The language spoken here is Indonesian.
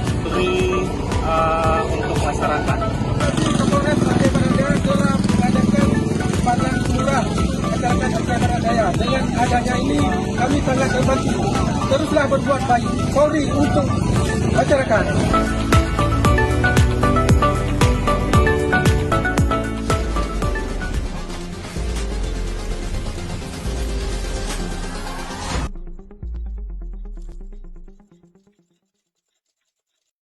demi untuk masyarakat. Kapolres Aceh Barat Daya telah mengadakan panen murah masyarakat Aceh Barat Daya. Dengan adanya ini kami sangat terbantu. Teruslah berbuat baik. Polri untuk masyarakat.